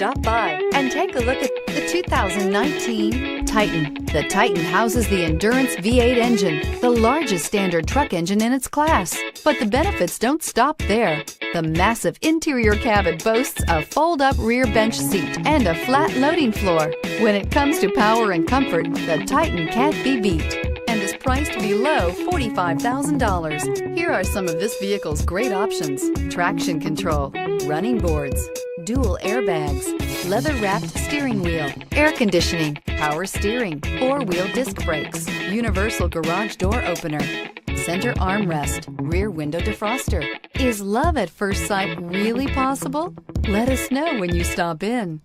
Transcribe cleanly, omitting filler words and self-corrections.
Stop by and take a look at the 2019 Titan. The Titan houses the Endurance V8 engine, the largest standard truck engine in its class. But the benefits don't stop there. The massive interior cabin boasts a fold-up rear bench seat and a flat loading floor. When it comes to power and comfort, the Titan can't be beat and is priced below $45,000. Here are some of this vehicle's great options: traction control, running boards, dual airbags, leather-wrapped steering wheel, air conditioning, power steering, four-wheel disc brakes, universal garage door opener, center armrest, rear window defroster. Is love at first sight really possible? Let us know when you stop in.